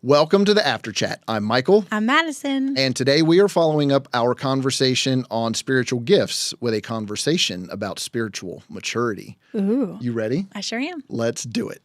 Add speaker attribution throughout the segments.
Speaker 1: Welcome to the After Chat. I'm Michael.
Speaker 2: I'm Madison.
Speaker 1: And today we are following up our conversation on spiritual gifts with a conversation about spiritual maturity.
Speaker 2: Ooh.
Speaker 1: You ready?
Speaker 2: I sure am.
Speaker 1: Let's do it.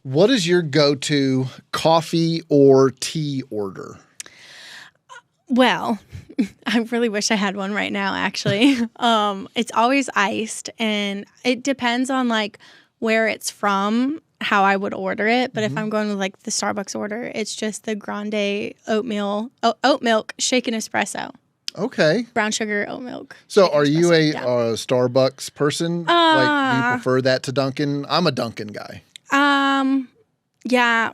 Speaker 1: What is your go-to coffee or tea order?
Speaker 2: Well, I really wish I had one right now, actually. It's always iced, and it depends on like where it's from, how I would order it. But if I'm going with like the Starbucks order, it's just the grande oat milk shaken espresso.
Speaker 1: Okay.
Speaker 2: Brown sugar oat milk.
Speaker 1: So are you a Starbucks person? Like, do you prefer that to Dunkin'? I'm a Dunkin' guy.
Speaker 2: Yeah.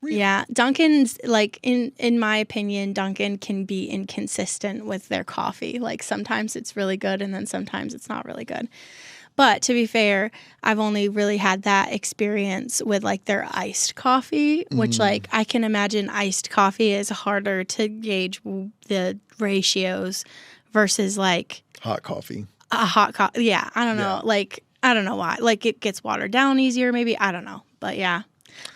Speaker 1: Really?
Speaker 2: Yeah. Dunkin's, like, in my opinion, Dunkin' can be inconsistent with their coffee. Like, sometimes it's really good and then sometimes it's not really good. But to be fair, I've only really had that experience with like their iced coffee, which like I can imagine iced coffee is harder to gauge the ratios versus like
Speaker 1: hot coffee.
Speaker 2: A hot coffee. Yeah. I don't know. Like, I don't know why. Like it gets watered down easier maybe. I don't know. But yeah,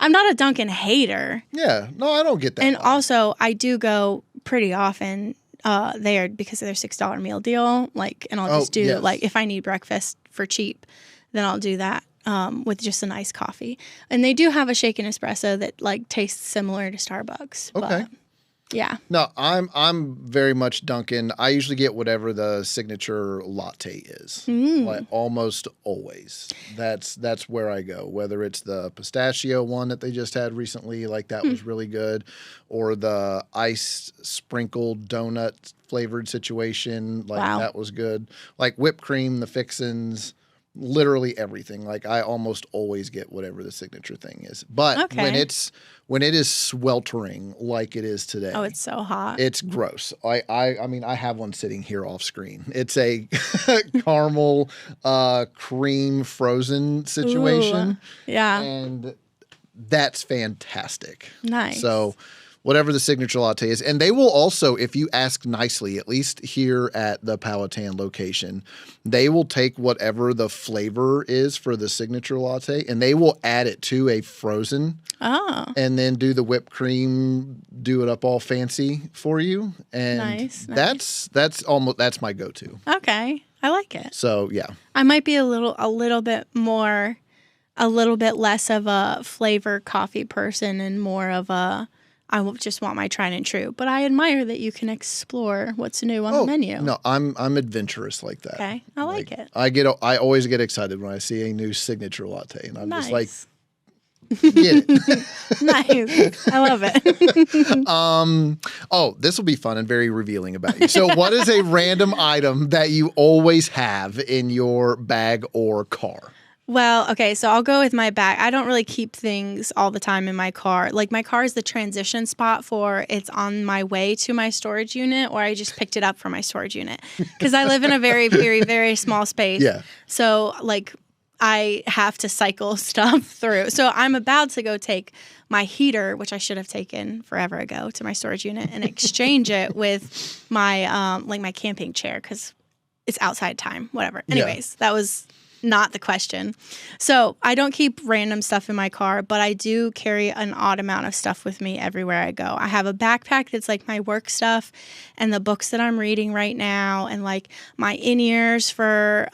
Speaker 2: I'm not a Dunkin' hater.
Speaker 1: Yeah. No, I don't get that.
Speaker 2: And also I do go pretty often there because of their $6 meal deal. Like, and I'll just do like if I need breakfast for cheap, then I'll do that with just a nice coffee. And they do have a shaken espresso that like tastes similar to Starbucks.
Speaker 1: Okay.
Speaker 2: But, yeah.
Speaker 1: No, I'm very much Dunkin'. I usually get whatever the signature latte is. Like almost always. That's where I go. Whether it's the pistachio one that they just had recently, like that was really good, or the ice sprinkled donut flavored situation, like that was good. Like whipped cream, the fixins, literally everything. Like I almost always get whatever the signature thing is. But when it is sweltering like it is today.
Speaker 2: Oh, it's so hot.
Speaker 1: It's gross. I mean, I have one sitting here off screen. It's a caramel cream frozen situation.
Speaker 2: Ooh, yeah.
Speaker 1: And that's fantastic.
Speaker 2: Nice.
Speaker 1: So whatever the signature latte is. And they will also, if you ask nicely, at least here at the Powhatan location, they will take whatever the flavor is for the signature latte and they will add it to a frozen.
Speaker 2: Oh.
Speaker 1: And then do the whipped cream, do it up all fancy for you. And that's my go-to.
Speaker 2: Okay. I like it.
Speaker 1: So, yeah.
Speaker 2: I might be a little bit less of a flavor coffee person and more of a I just want my tried and true. But I admire that you can explore what's new on the menu.
Speaker 1: No, I'm adventurous like that.
Speaker 2: Okay. I like it.
Speaker 1: I always get excited when I see a new signature latte. And I'm just like, get it.
Speaker 2: Nice. I love it.
Speaker 1: This will be fun and very revealing about you. So what is a random item that you always have in your bag or car?
Speaker 2: Well, okay, so I'll go with my bag. I don't really keep things all the time in my car. Like my car is the transition spot for it's on my way to my storage unit or I just picked it up from my storage unit. Because I live in a very, very, very small space.
Speaker 1: Yeah.
Speaker 2: So like I have to cycle stuff through. So I'm about to go take my heater, which I should have taken forever ago, to my storage unit and exchange it with my like my camping chair because it's outside time, whatever. Anyways, that was not the question. So I don't keep random stuff in my car, but I do carry an odd amount of stuff with me everywhere I go. I have a backpack that's like my work stuff and the books that I'm reading right now and like my in-ears for,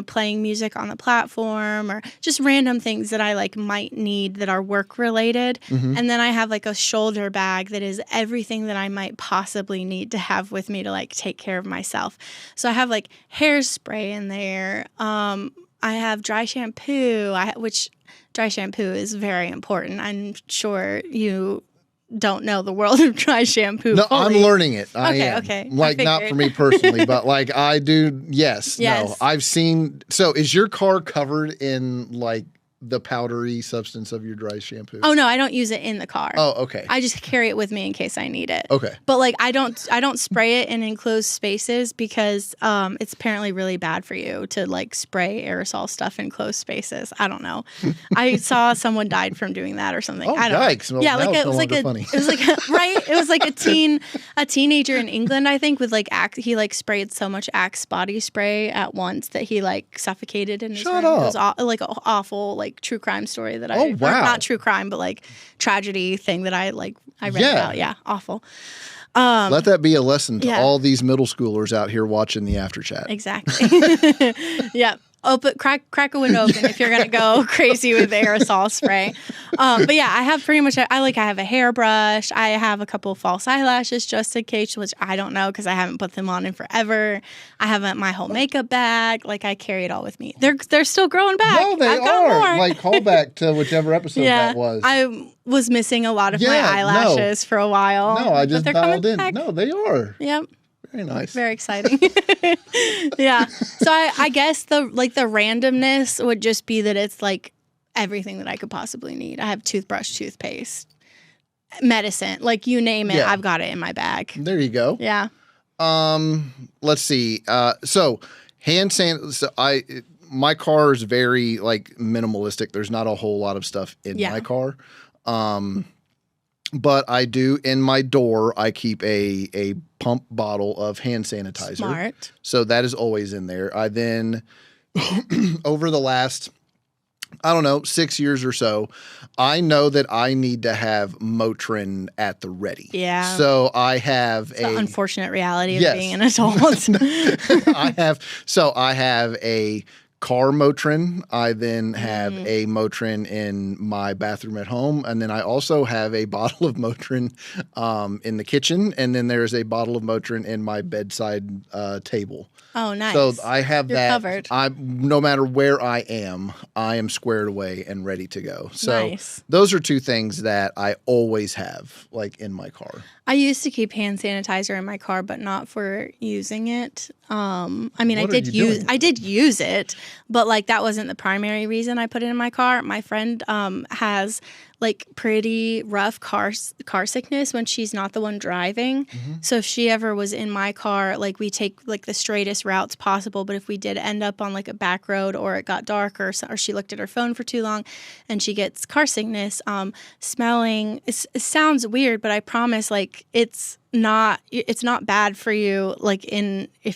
Speaker 2: playing music on the platform or just random things that I like might need that are work related. And then I have like a shoulder bag that is everything that I might possibly need to have with me to like take care of myself. So I have like hairspray in there. I have dry shampoo, which dry shampoo is very important. I'm sure you don't know the world of dry shampoo.
Speaker 1: No,
Speaker 2: fully.
Speaker 1: I'm learning it.
Speaker 2: Okay.
Speaker 1: Like, not for me personally, but like I do. Yes. No, I've seen. So is your car covered in like the powdery substance of your dry shampoo?
Speaker 2: Oh no, I don't use it in the car.
Speaker 1: Oh, okay.
Speaker 2: I just carry it with me in case I need it.
Speaker 1: Okay.
Speaker 2: But like I don't spray it in enclosed spaces because it's apparently really bad for you to like spray aerosol stuff in closed spaces. I don't know. I saw someone died from doing that or something.
Speaker 1: Oh,
Speaker 2: I don't
Speaker 1: yikes.
Speaker 2: know.
Speaker 1: Well,
Speaker 2: Yeah, like
Speaker 1: it
Speaker 2: was like a
Speaker 1: funny.
Speaker 2: it was like right? It was like a teenager in England, I think, with like he like sprayed so much Axe body spray at once that he like suffocated in his
Speaker 1: Shut
Speaker 2: room.
Speaker 1: up.
Speaker 2: It was like an awful like true crime story that
Speaker 1: Oh, wow.
Speaker 2: not true crime, but like tragedy thing that I read
Speaker 1: Yeah.
Speaker 2: about. Yeah, awful.
Speaker 1: Let that be a lesson to
Speaker 2: yeah.
Speaker 1: all these middle schoolers out here watching the after chat.
Speaker 2: Exactly. Yeah. Crack a window open if you're gonna go crazy with aerosol spray. But yeah, I have pretty much. I have a hairbrush. I have a couple of false eyelashes just in case, which I don't know because I haven't put them on in forever. I have my whole makeup bag. Like I carry it all with me. They're still growing back.
Speaker 1: No, they
Speaker 2: I've got
Speaker 1: are.
Speaker 2: more.
Speaker 1: Like call back to whichever episode that was.
Speaker 2: I was missing a lot of my
Speaker 1: Yeah,
Speaker 2: eyelashes for a while.
Speaker 1: No, I
Speaker 2: but
Speaker 1: just
Speaker 2: they're
Speaker 1: dialed
Speaker 2: coming
Speaker 1: in.
Speaker 2: back.
Speaker 1: No, they are.
Speaker 2: Yep.
Speaker 1: Very nice.
Speaker 2: Very exciting. Yeah. So I guess the randomness would just be that it's like everything that I could possibly need. I have toothbrush, toothpaste, medicine, like you name it,
Speaker 1: Yeah.
Speaker 2: I've got it in my bag.
Speaker 1: There you go.
Speaker 2: Yeah.
Speaker 1: Let's see. So hand sanitizer. My car is very like minimalistic. There's not a whole lot of stuff in my car. But I do in my door. I keep a pump bottle of hand sanitizer.
Speaker 2: Smart.
Speaker 1: So that is always in there. I then over the last, I don't know, 6 years or so, I know that I need to have Motrin at the ready.
Speaker 2: Yeah.
Speaker 1: So I have
Speaker 2: The unfortunate reality of
Speaker 1: Yes.
Speaker 2: being an adult.
Speaker 1: I have a car Motrin. I then have a Motrin in my bathroom at home. And then I also have a bottle of Motrin in the kitchen. And then there's a bottle of Motrin in my bedside table.
Speaker 2: Oh, nice.
Speaker 1: So I have
Speaker 2: You're
Speaker 1: that.
Speaker 2: covered.
Speaker 1: No matter where I am squared away and ready to go. So
Speaker 2: Nice.
Speaker 1: those are two things that I always have like in my car.
Speaker 2: I used to keep hand sanitizer in my car, but not for using it. I mean,
Speaker 1: What
Speaker 2: I
Speaker 1: are you doing?
Speaker 2: I did use it, but like that wasn't the primary reason I put it in my car. My friend has like pretty rough car sickness when she's not the one driving.
Speaker 1: Mm-hmm.
Speaker 2: So if she ever was in my car, like we take like the straightest routes possible. But if we did end up on like a back road or it got dark or she looked at her phone for too long and she gets car sickness, smelling, it sounds weird, but I promise like it's not bad for you like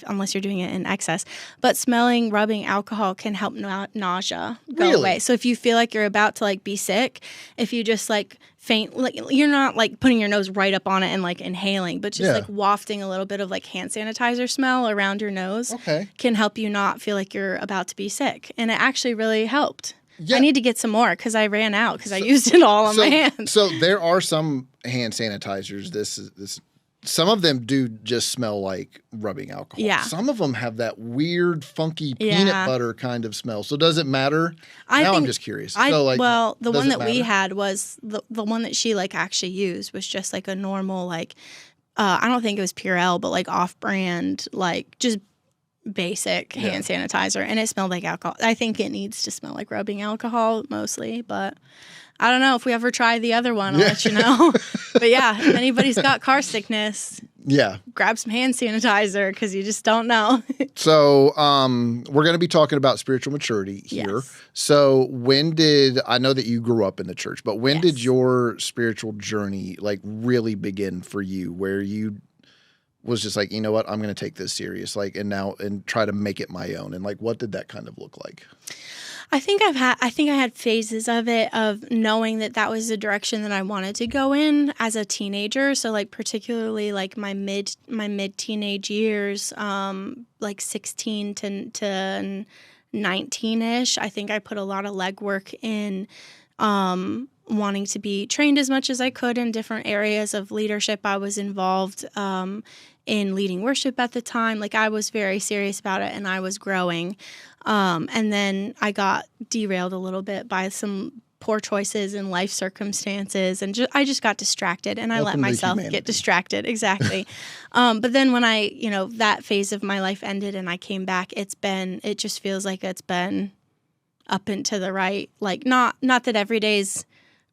Speaker 2: unless you're doing it in excess, but smelling rubbing alcohol can help nausea go
Speaker 1: Really?
Speaker 2: away. So if you feel like you're about to like be sick, if you just like faint, like you're not like putting your nose right up on it and like inhaling, but just like wafting a little bit of like hand sanitizer smell around your nose can help you not feel like you're about to be sick. And it actually really helped.
Speaker 1: Yeah.
Speaker 2: I need to get some more because I ran out because I used it all on my hands.
Speaker 1: So there are some hand sanitizers. Some of them do just smell like rubbing alcohol.
Speaker 2: Yeah.
Speaker 1: Some of them have that weird, funky peanut butter kind of smell. So does it matter? I'm just curious.
Speaker 2: The one that we
Speaker 1: matter?
Speaker 2: had was the one that she like actually used was just like a normal like I don't think it was Purell, but like off-brand, like just basic hand sanitizer, and it smelled like alcohol. I think it needs to smell like rubbing alcohol mostly, but I don't know. If we ever try the other one, I'll let you know. But yeah, if anybody's got car sickness, grab some hand sanitizer because you just don't know.
Speaker 1: So we're going to be talking about spiritual maturity here.
Speaker 2: Yes.
Speaker 1: So I know that you grew up in the church, but when did your spiritual journey like really begin for you, where you was just like, you know what, I'm going to take this serious, like, and try to make it my own, and like, what did that kind of look like?
Speaker 2: I think I had phases of it, of knowing that was the direction that I wanted to go in as a teenager. So like particularly like my mid teenage years, like 16 to 19ish. I think I put a lot of legwork in wanting to be trained as much as I could in different areas of leadership. I was involved in leading worship at the time. Like I was very serious about it, and I was growing. And then I got derailed a little bit by some poor choices in life circumstances, and I just got distracted, and I let myself get distracted. Exactly. But then when that phase of my life ended and I came back, it just feels like it's been up and to the right. Like not that every day's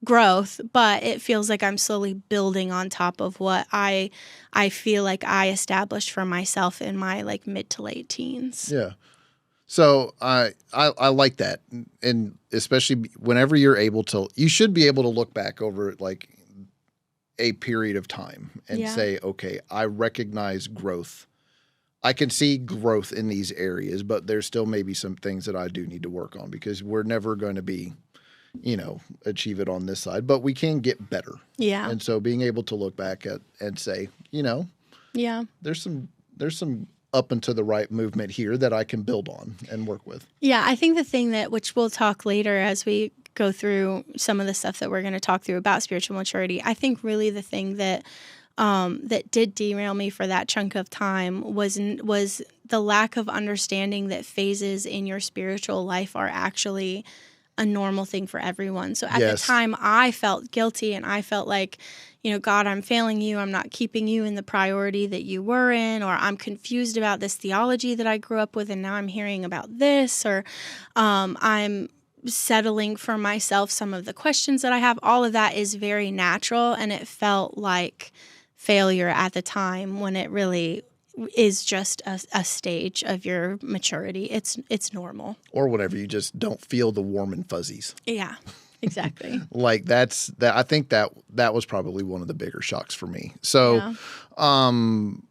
Speaker 2: growth, but it feels like I'm slowly building on top of what I feel like I established for myself in my like mid to late teens.
Speaker 1: Yeah. So I like that. And especially whenever you're able to, you should be able to look back over like a period of time and say, okay, I recognize growth. I can see growth in these areas, but there's still maybe some things that I do need to work on because we're never going to be, achieve it on this side, but we can get better.
Speaker 2: Yeah.
Speaker 1: And so being able to look back at and say, there's some up and to the right movement here that I can build on and work with.
Speaker 2: Yeah, I think the thing which we'll talk later as we go through some of the stuff that we're going to talk through about spiritual maturity, I think really the thing that did derail me for that chunk of time was the lack of understanding that phases in your spiritual life are actually a normal thing for everyone. So at the time, I felt guilty and I felt like, God, I'm failing you. I'm not keeping you in the priority that you were in, or I'm confused about this theology that I grew up with and now I'm hearing about this, or I'm settling for myself some of the questions that I have. All of that is very natural, and it felt like failure at the time when it really is just a stage of your maturity. It's normal.
Speaker 1: Or whatever, you just don't feel the warm and fuzzies.
Speaker 2: Yeah, exactly.
Speaker 1: Like that. I think that was probably one of the bigger shocks for me. So, mine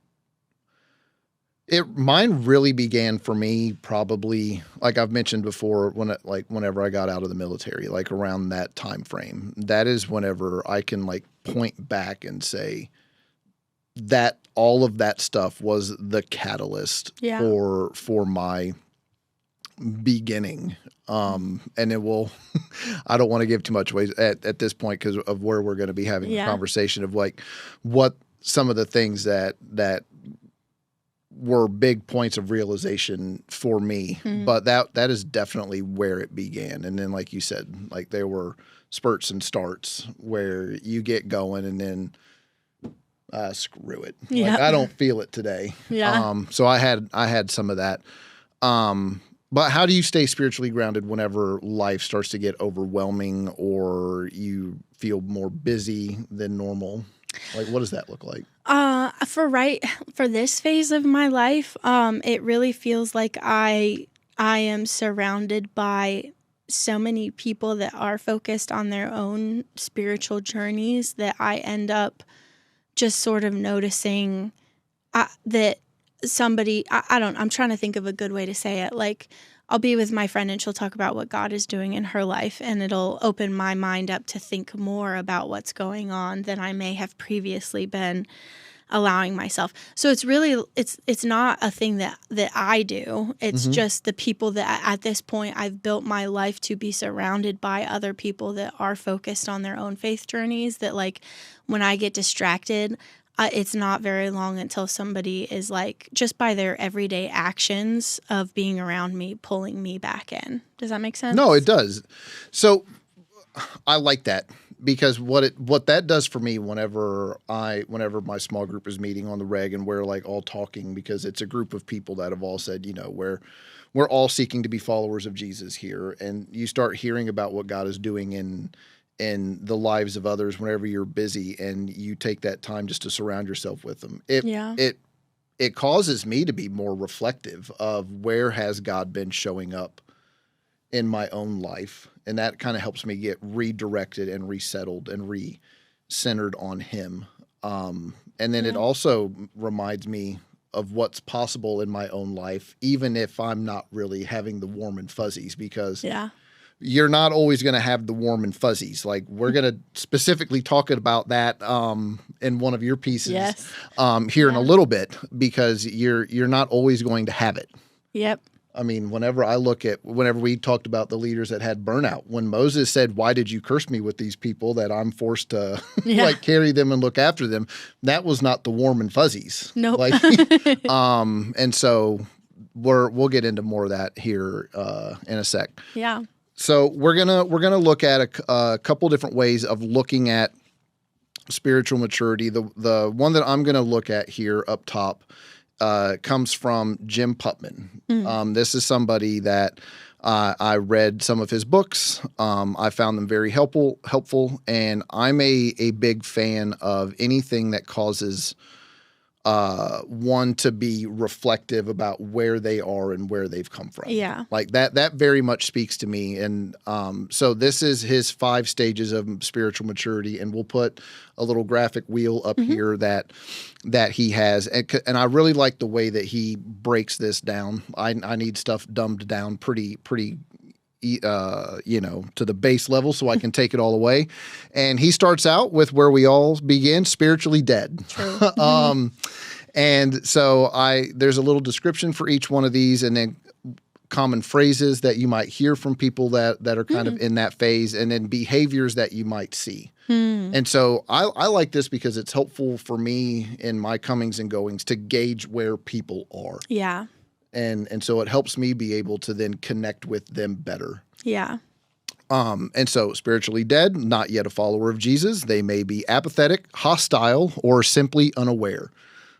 Speaker 1: really began for me probably, like I've mentioned before, whenever I got out of the military, like around that time frame. That is whenever I can like point back and say that all of that stuff was the catalyst for my beginning. And it will, I don't want to give too much away at this point because of where we're going to be having a conversation of like what some of the things that were big points of realization for me, but that is definitely where it began. And then, like you said, like there were spurts and starts where you get going and then screw it.
Speaker 2: Yeah.
Speaker 1: Like I don't feel it today.
Speaker 2: Yeah.
Speaker 1: So I had some of that. But how do you stay spiritually grounded whenever life starts to get overwhelming or you feel more busy than normal? Like, what does that look like?
Speaker 2: For this phase of my life, it really feels like I am surrounded by so many people that are focused on their own spiritual journeys that I end up just sort of noticing that somebody, I'm trying to think of a good way to say it. Like, I'll be with my friend and she'll talk about what God is doing in her life, and it'll open my mind up to think more about what's going on than I may have previously been allowing myself. So it's really, it's not a thing that I do. It's just the people that at this point I've built my life to be surrounded by other people that are focused on their own faith journeys, that like when I get distracted, it's not very long until somebody is like, just by their everyday actions of being around me, pulling me back in. Does that make sense?
Speaker 1: No, it does. So I like that because what that does for me whenever my small group is meeting on the reg and we're like all talking, because it's a group of people that have all said, we're all seeking to be followers of Jesus here. And you start hearing about what God is doing in the lives of others whenever you're busy and you take that time just to surround yourself with them. It causes me to be more reflective of where has God been showing up in my own life. And that kind of helps me get redirected and resettled and re-centered on him. And then it also reminds me of what's possible in my own life, even if I'm not really having the warm and fuzzies, because you're not always going to have the warm and fuzzies. Like we're going to specifically talk about that in one of your pieces here in a little bit, because you're not always going to have it.
Speaker 2: Yep.
Speaker 1: I mean, whenever we talked about the leaders that had burnout, when Moses said, "Why did you curse me with these people that I'm forced to like carry them and look after them?" That was not the warm and fuzzies.
Speaker 2: Nope.
Speaker 1: And so we'll get into more of that here in a sec.
Speaker 2: Yeah.
Speaker 1: So we're gonna look at a couple different ways of looking at spiritual maturity. The one that I'm gonna look at here up top comes from Jim Putman. This is somebody that I read some of his books. I found them very helpful, and I'm a big fan of anything that causes one to be reflective about where they are and where they've come from.
Speaker 2: Yeah.
Speaker 1: Like that very much speaks to me. And so this is his 5 stages of spiritual maturity, and we'll put a little graphic wheel up here that he has. And I really like the way that he breaks this down. I need stuff dumbed down pretty to the base level so I can take it all away. And he starts out with where we all begin, spiritually dead.
Speaker 2: True.
Speaker 1: And so there's a little description for each one of these, and then common phrases that you might hear from people that are kind of in that phase, and then behaviors that you might see. And so I like this because it's helpful for me in my comings and goings to gauge where people are.
Speaker 2: Yeah.
Speaker 1: And so it helps me be able to then connect with them better.
Speaker 2: Yeah.
Speaker 1: And so spiritually dead, not yet a follower of Jesus. They may be apathetic, hostile, or simply unaware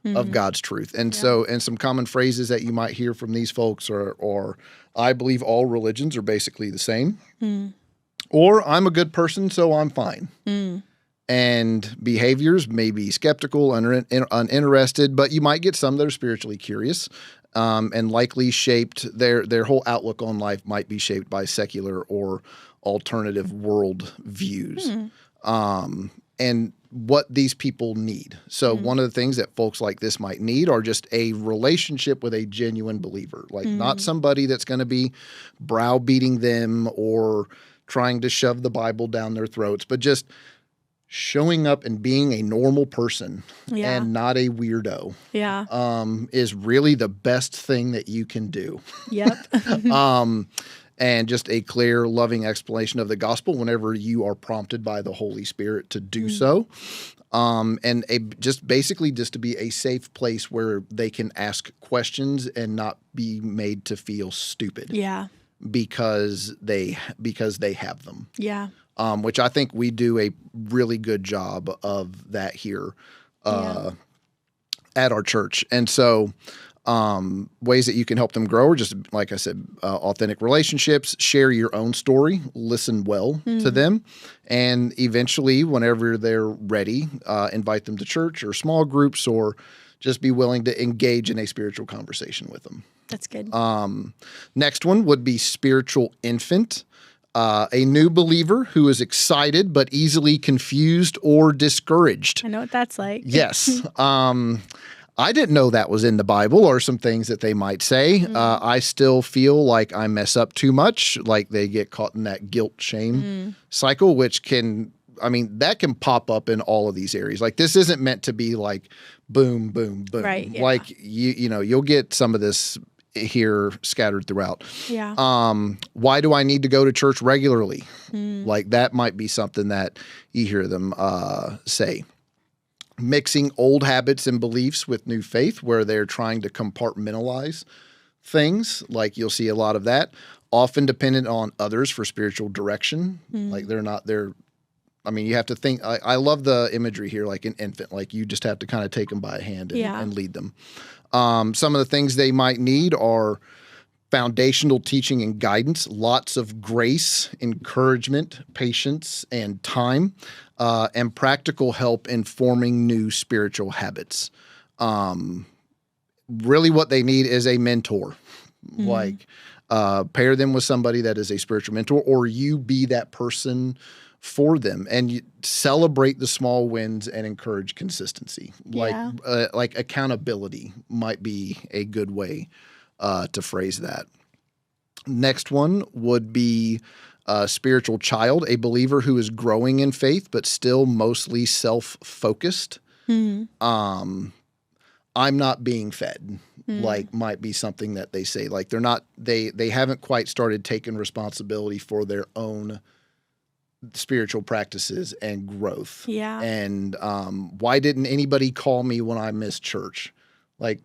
Speaker 1: of God's truth. And so, and some common phrases that you might hear from these folks are I believe all religions are basically the same. Or I'm a good person, so I'm fine. And behaviors may be skeptical, uninterested, but you might get some that are spiritually curious. And likely shaped, their whole outlook on life might be shaped by secular or alternative world views. And what these people need. So one of the things that folks like this might need are just a relationship with a genuine believer, like not somebody that's going to be browbeating them or trying to shove the Bible down their throats, but just showing up and being a normal person and not a weirdo is really the best thing that you can do.
Speaker 2: Yep.
Speaker 1: And just a clear, loving explanation of the gospel whenever you are prompted by the Holy Spirit to do so. And just to be a safe place where they can ask questions and not be made to feel stupid.
Speaker 2: Yeah.
Speaker 1: Because they have them.
Speaker 2: Yeah.
Speaker 1: Which I think we do a really good job of that here at our church. And so ways that you can help them grow are just, like I said, authentic relationships, share your own story, listen well to them, and eventually, whenever they're ready, invite them to church or small groups, or just be willing to engage in a spiritual conversation with them.
Speaker 2: That's good.
Speaker 1: Next one would be spiritual infant. A new believer who is excited but easily confused or discouraged.
Speaker 2: I know what that's like.
Speaker 1: Yes. I didn't know that was in the Bible, or some things that they might say. I still feel like I mess up too much, like they get caught in that guilt shame cycle, which that can pop up in all of these areas. Like, this isn't meant to be like boom, boom, boom.
Speaker 2: Right, yeah.
Speaker 1: Like you'll get some of this here scattered throughout.
Speaker 2: Yeah.
Speaker 1: Why do I need to go to church regularly? Like, that might be something that you hear them say. Mixing old habits and beliefs with new faith, where they're trying to compartmentalize things. Like, you'll see a lot of that. Often dependent on others for spiritual direction. Like, you have to think. I love the imagery here, like an infant. Like, you just have to kind of take them by a hand and lead them. Some of the things they might need are foundational teaching and guidance, lots of grace, encouragement, patience, and time, and practical help in forming new spiritual habits. Really what they need is a mentor. Like, pair them with somebody that is a spiritual mentor, or you be that person for them, and you celebrate the small wins and encourage consistency. Like accountability might be a good way to phrase that. Next one would be a spiritual child, a believer who is growing in faith but still mostly self-focused. I'm not being fed. Like, might be something that they say. Like, they haven't quite started taking responsibility for their own spiritual practices and growth.
Speaker 2: Yeah.
Speaker 1: And why didn't anybody call me when I missed church? Like,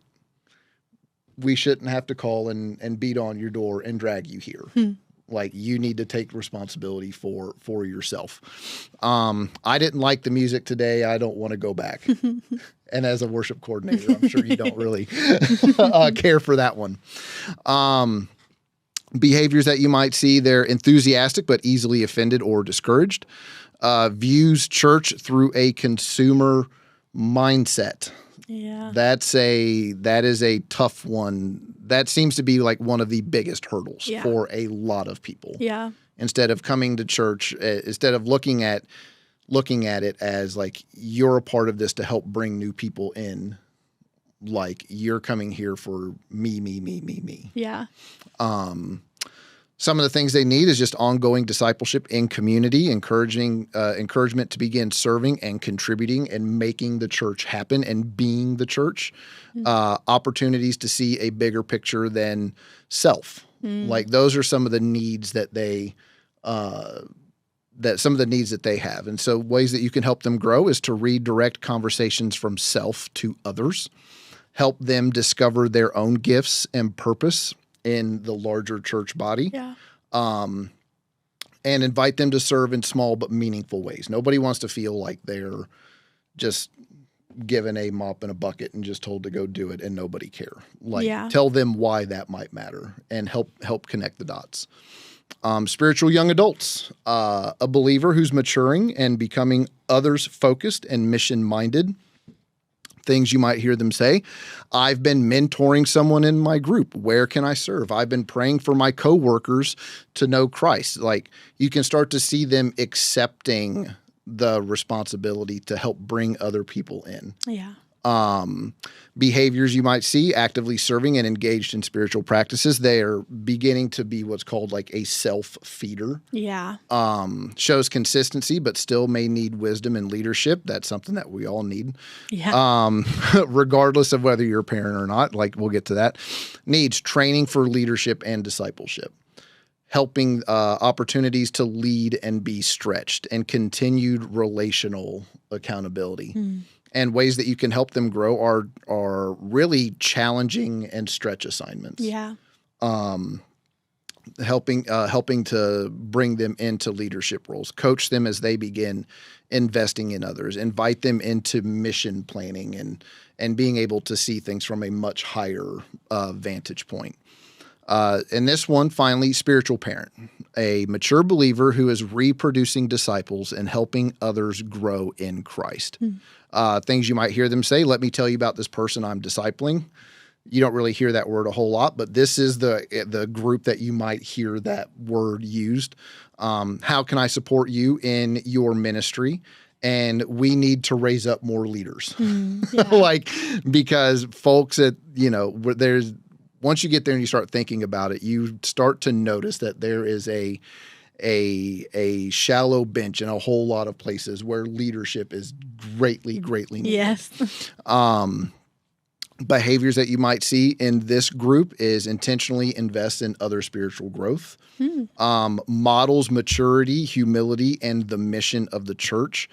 Speaker 1: we shouldn't have to call and beat on your door and drag you here. Like, you need to take responsibility for yourself. I didn't like the music today. I don't want to go back. And as a worship coordinator, I'm sure you don't really care for that one. Behaviors that you might see, they're enthusiastic but easily offended or discouraged. Views church through a consumer mindset.
Speaker 2: Yeah.
Speaker 1: That is a tough one. That seems to be like one of the biggest hurdles for a lot of people.
Speaker 2: Yeah.
Speaker 1: Instead of coming to church, instead of looking at it as like you're a part of this to help bring new people in, like you're coming here for me.
Speaker 2: Yeah.
Speaker 1: Some of the things they need is just ongoing discipleship in community, encouragement to begin serving and contributing and making the church happen and being the church. Opportunities to see a bigger picture than self. Like those are some of the needs that they have. And so ways that you can help them grow is to redirect conversations from self to others, help them discover their own gifts and purpose in the larger church body, and invite them to serve in small but meaningful ways. Nobody wants to feel like they're just given a mop and a bucket and just told to go do it and nobody care. Like tell them why that might matter and help connect the dots. Spiritual young adults, a believer who's maturing and becoming others focused and mission minded. Things you might hear them say. I've been mentoring someone in my group. Where can I serve? I've been praying for my coworkers to know Christ. Like you can start to see them accepting the responsibility to help bring other people in.
Speaker 2: Yeah.
Speaker 1: Behaviors you might see, actively serving and engaged in spiritual practices. They are beginning to be what's called like a self-feeder.
Speaker 2: Yeah.
Speaker 1: Shows consistency, but still may need wisdom and leadership. That's something that we all need.
Speaker 2: Yeah.
Speaker 1: Regardless of whether you're a parent or not, like we'll get to that. Needs training for leadership and discipleship. Helping opportunities to lead and be stretched and continued relational accountability. And ways that you can help them grow are really challenging and stretch assignments.
Speaker 2: Yeah.
Speaker 1: Helping to bring them into leadership roles, coach them as they begin investing in others, invite them into mission planning and being able to see things from a much higher vantage point. And this one, finally, spiritual parent, a mature believer who is reproducing disciples and helping others grow in Christ. Things you might hear them say, let me tell you about this person I'm discipling. You don't really hear that word a whole lot, but this is the group that you might hear that word used. How can I support you in your ministry? And we need to raise up more leaders. Because folks once you get there and you start thinking about it, you start to notice that there is a shallow bench in a whole lot of places where leadership is greatly needed.
Speaker 2: Yes.
Speaker 1: Behaviors that you might see in this group is intentionally invest in other spiritual growth, models maturity, humility, and the mission of the church,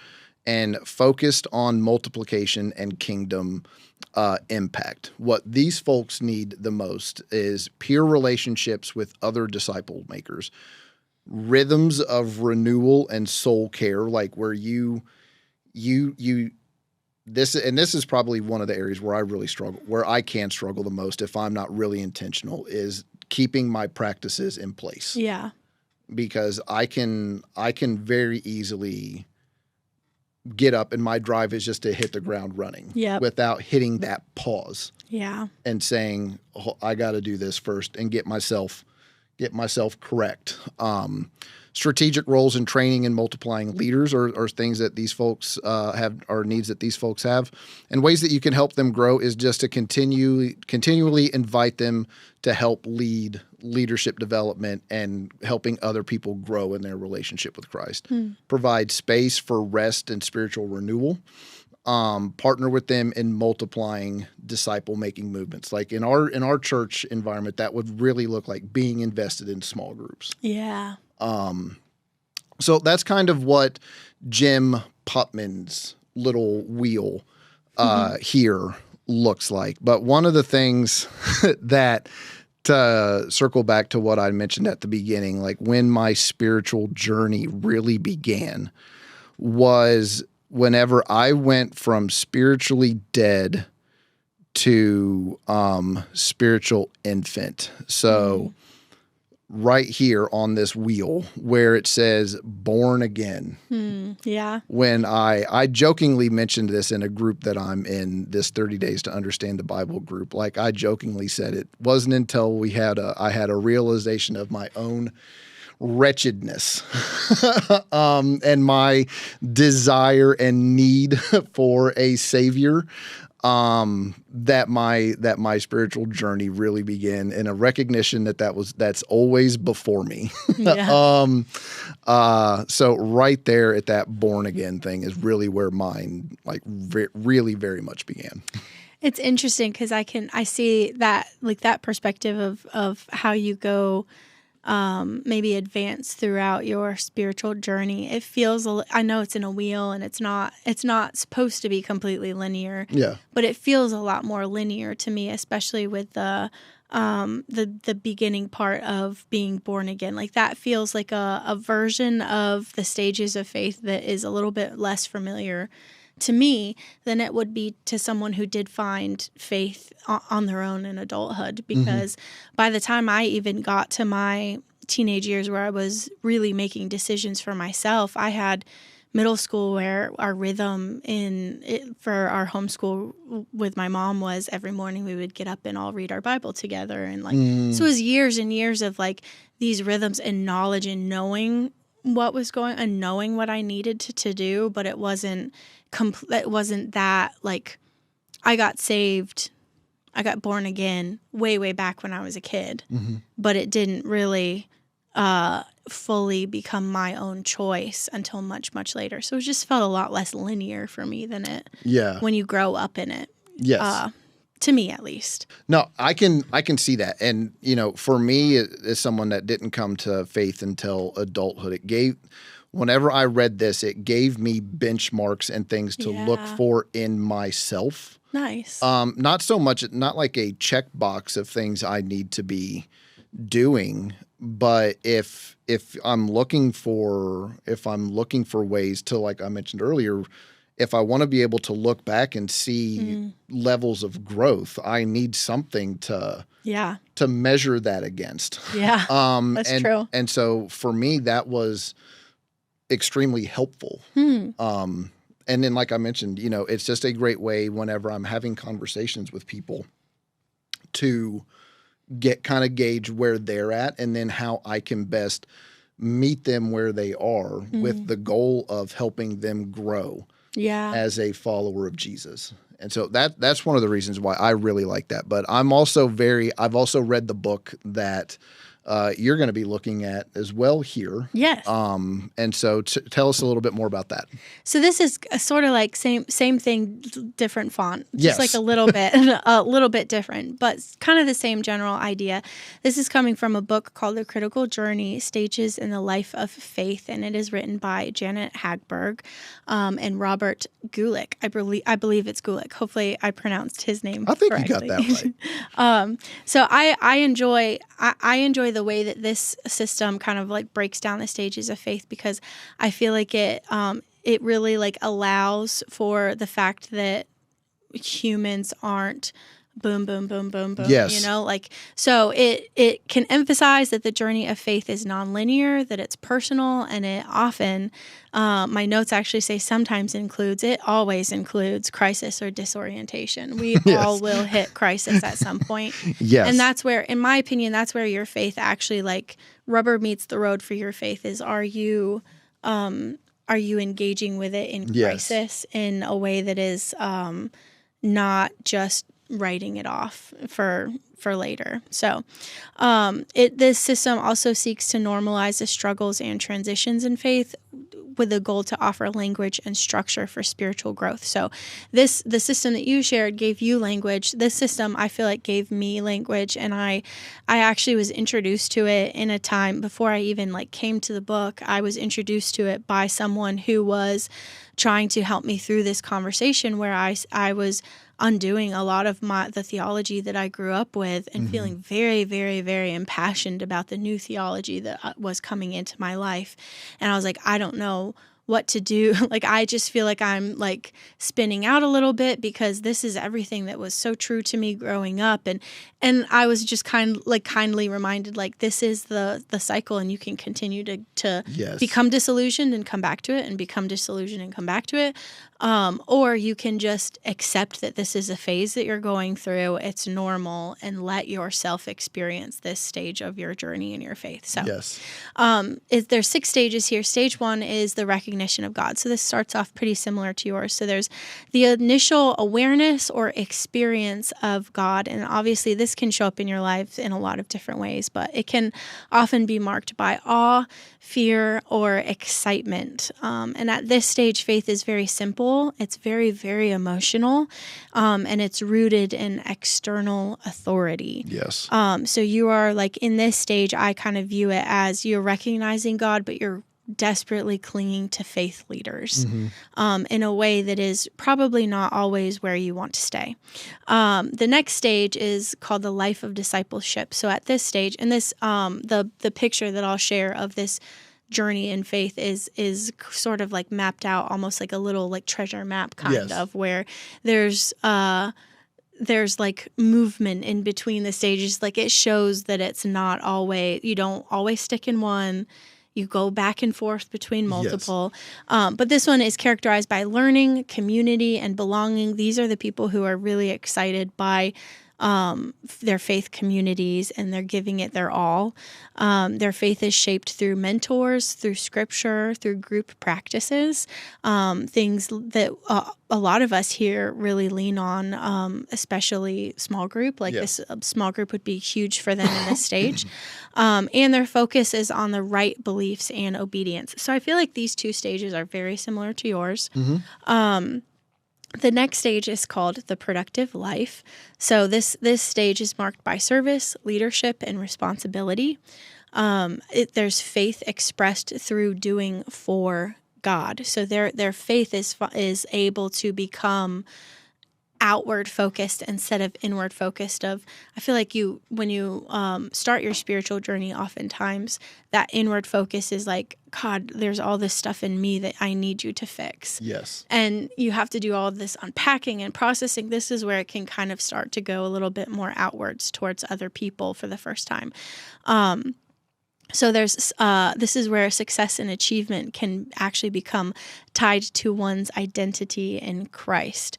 Speaker 1: and focused on multiplication and kingdom impact. What these folks need the most is peer relationships with other disciple makers, rhythms of renewal and soul care, like where this is probably one of the areas where I really struggle, where I can struggle the most if I'm not really intentional, is keeping my practices in place.
Speaker 2: Yeah.
Speaker 1: Because I can very easily get up and my drive is just to hit the ground running without hitting that pause.
Speaker 2: Yeah.
Speaker 1: And saying, oh, I got to do this first and get myself correct. Strategic roles in training and multiplying leaders are things that these folks have, or needs that these folks have. And ways that you can help them grow is just to continually invite them to help lead leadership development and helping other people grow in their relationship with Christ. Provide space for rest and spiritual renewal. Partner with them in multiplying disciple-making movements. Like in our church environment, that would really look like being invested in small groups.
Speaker 2: Yeah.
Speaker 1: So that's kind of what Jim Putman's little wheel here looks like. But one of the things that, to circle back to what I mentioned at the beginning, like when my spiritual journey really began, was whenever I went from spiritually dead to spiritual infant. So right here on this wheel where it says born again.
Speaker 2: Yeah.
Speaker 1: When I jokingly mentioned this in a group that I'm in, this 30 Days to Understand the Bible group, like I jokingly said, it wasn't until I had a realization of my own wretchedness and my desire and need for a savior that my spiritual journey really began, in a recognition that's always before me.
Speaker 2: Yeah.
Speaker 1: So right there at that born again thing is really where mine really very much began.
Speaker 2: It's interesting because I see that, like, that perspective of how you go maybe advance throughout your spiritual journey. It feels, I know it's in a wheel and it's not supposed to be completely linear.
Speaker 1: Yeah.
Speaker 2: But it feels a lot more linear to me, especially with the beginning part of being born again. Like, that feels like a version of the stages of faith that is a little bit less familiar to me than it would be to someone who did find faith on their own in adulthood. Because by the time I even got to my teenage years where I was really making decisions for myself, I had middle school where our rhythm for our homeschool with my mom was every morning we would get up and all read our Bible together. And so it was years and years of like these rhythms and knowledge and knowing what was going and knowing what I needed to do, but it wasn't that, like, I got saved, I got born again way back when I was a kid, but it didn't really fully become my own choice until much later. So it just felt a lot less linear for me than it when you grow up in it.
Speaker 1: Yes.
Speaker 2: To me, at least.
Speaker 1: No, I can see that. And, for me, as someone that didn't come to faith until adulthood, whenever I read this, it gave me benchmarks and things to look for in myself.
Speaker 2: Nice.
Speaker 1: Not so much, not like a checkbox of things I need to be doing, but if I'm looking for ways to, like I mentioned earlier, if I want to be able to look back and see levels of growth, I need something to measure that against.
Speaker 2: Yeah, that's true.
Speaker 1: And so for me, that was extremely helpful. And then, like I mentioned, it's just a great way whenever I'm having conversations with people to gauge where they're at, and then how I can best meet them where they are with the goal of helping them grow as a follower of Jesus. And so that's one of the reasons why I really like that. But I've also read the book that you're going to be looking at as well here.
Speaker 2: Yes.
Speaker 1: And so tell us a little bit more about that.
Speaker 2: So this is sort of like same thing, different font, just like a little bit different, but kind of the same general idea. This is coming from a book called The Critical Journey: Stages in the Life of Faith, and it is written by Janet Hagberg and Robert Gulick. I believe it's Gulick. Hopefully, I pronounced his name correctly.
Speaker 1: I think you got that right.
Speaker 2: So I enjoy the way that this system kind of like breaks down the stages of faith, because I feel like it really like allows for the fact that humans aren't boom, boom, boom, boom, boom.
Speaker 1: Yes.
Speaker 2: So it can emphasize that the journey of faith is nonlinear, that it's personal, and it often, my notes actually say always includes crisis or disorientation. We all will hit crisis at some point.
Speaker 1: Yes.
Speaker 2: And that's where, in my opinion, that's where your faith actually, like, rubber meets the road for your faith is, are you engaging with it in crisis in a way that is not just writing it off for later. So this system also seeks to normalize the struggles and transitions in faith with the goal to offer language and structure for spiritual growth. So the system that you shared gave you language. This system, I feel like, gave me language, and I actually was introduced to it in a time before I even came to the book. I was introduced to it by someone who was trying to help me through this conversation where I was undoing a lot of the theology that I grew up with and feeling very, very, very impassioned about the new theology that was coming into my life. And I was like, I don't know what to do. Like, I just feel like I'm like spinning out a little bit because this is everything that was so true to me growing up. And I was just kindly reminded, like, this is the cycle, and you can continue to
Speaker 1: Yes.
Speaker 2: become disillusioned and come back to it, and become disillusioned and come back to it. Or you can just accept that this is a phase that you're going through. It's normal, and let yourself experience this stage of your journey in your faith. So
Speaker 1: Yes.
Speaker 2: there's 6 stages here. Stage 1 is the recognition of God. So this starts off pretty similar to yours. So there's the initial awareness or experience of God. And obviously this can show up in your life in a lot of different ways, but it can often be marked by awe, fear, or excitement. And at this stage, faith is very simple. It's very, very emotional, and it's rooted in external authority.
Speaker 1: Yes.
Speaker 2: So you are like, in this stage, I kind of view it as you're recognizing God, but you're desperately clinging to faith leaders in a way that is probably not always where you want to stay. The next stage is called the life of discipleship. So at this stage, and this the picture that I'll share of this journey in faith is sort of like mapped out, almost like a little like treasure map kind of, where there's like movement in between the stages. Like, it shows that it's not always, you don't always stick in one. You go back and forth between multiple. But this one is characterized by learning, community, and belonging. These are the people who are really excited by their faith communities, and they're giving it their all. Their faith is shaped through mentors, through scripture, through group practices, things that a lot of us here really lean on, especially small group. Like this small group would be huge for them in this stage. And their focus is on the right beliefs and obedience. So I feel like these 2 stages are very similar to yours. The next stage is called the productive life. So this stage is marked by service, leadership, and responsibility. There's faith expressed through doing for God. So their faith is able to become outward focused instead of inward focused. I feel like when you start your spiritual journey, oftentimes that inward focus is like, God, there's all this stuff in me that I need you to fix.
Speaker 1: Yes.
Speaker 2: And you have to do all of this unpacking and processing. This is where it can kind of start to go a little bit more outwards towards other people for the first time. So this is where success and achievement can actually become tied to one's identity in Christ,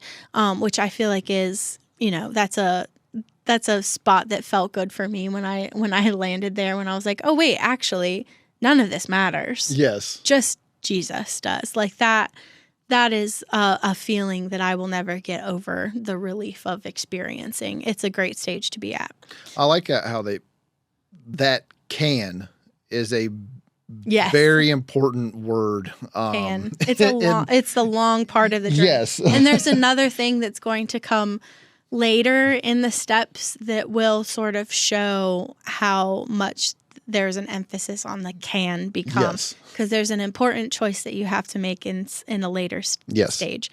Speaker 2: which I feel like is, that's a spot that felt good for me when I landed there, when I was like, oh wait, actually none of this matters.
Speaker 1: Yes.
Speaker 2: Just Jesus does. Like that is a feeling that I will never get over the relief of experiencing. It's a great stage to be at.
Speaker 1: I like how that can is a very important word.
Speaker 2: It's the long part of the journey.
Speaker 1: Yes.
Speaker 2: And there's another thing that's going to come later in the steps that will sort of show how much there's an emphasis on the can become. Because there's an important choice that you have to make in a later stage.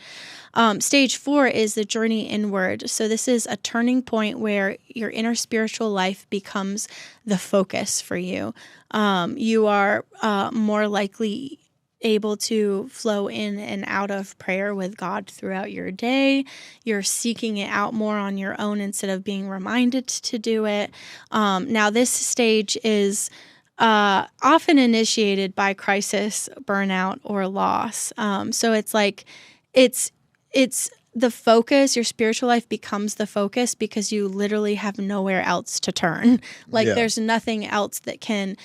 Speaker 2: Stage 4 is the journey inward. So this is a turning point where your inner spiritual life becomes the focus for you. You are more likely able to flow in and out of prayer with God throughout your day. You're seeking it out more on your own instead of being reminded to do it. Now, this stage is often initiated by crisis, burnout, or loss. So it's like it's the focus. Your spiritual life becomes the focus because you literally have nowhere else to turn. There's nothing else that can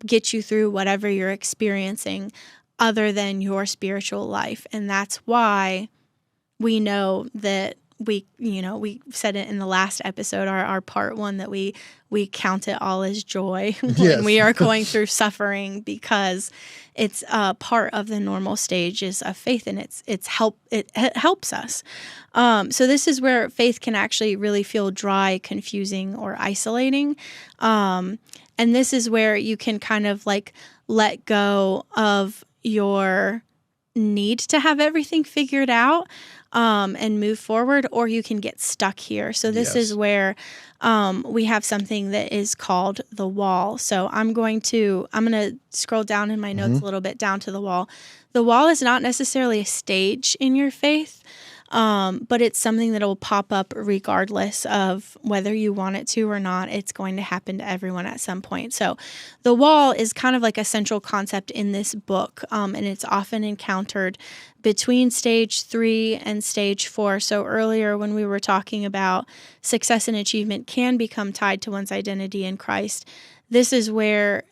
Speaker 2: get you through whatever you're experiencing other than your spiritual life. And that's why we know that we said it in the last episode, our part 1, that we count it all as joy when we are going through suffering, because it's part of the normal stages of faith, and it helps us. So this is where faith can actually really feel dry, confusing, or isolating. And this is where you can kind of like let go of your need to have everything figured out and move forward, or you can get stuck here. So this is where we have something that is called the wall. So I'm going to scroll down in my notes a little bit down to the wall. The wall is not necessarily a stage in your faith, but it's something that will pop up regardless of whether you want it to or not. It's going to happen to everyone at some point. So the wall is kind of like a central concept in this book, and it's often encountered between stage 3 and stage 4. So earlier when we were talking about success and achievement can become tied to one's identity in Christ, this is where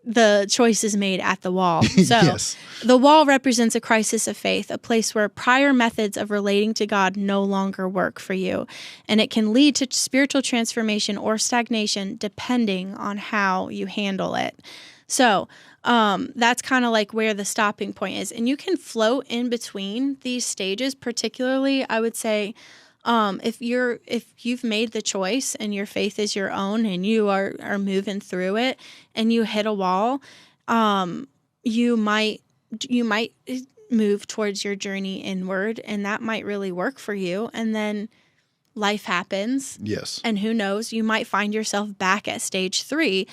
Speaker 2: the choice is made at the wall. So the wall represents a crisis of faith, a place where prior methods of relating to God no longer work for you. And it can lead to spiritual transformation or stagnation depending on how you handle it. So that's kind of like where the stopping point is. And you can float in between these stages, particularly, I would say, if you've made the choice and your faith is your own and you are moving through it and you hit a wall, you might move towards your journey inward, and that might really work for you. And then life happens.
Speaker 1: Yes.
Speaker 2: And who knows, you might find yourself back at stage 3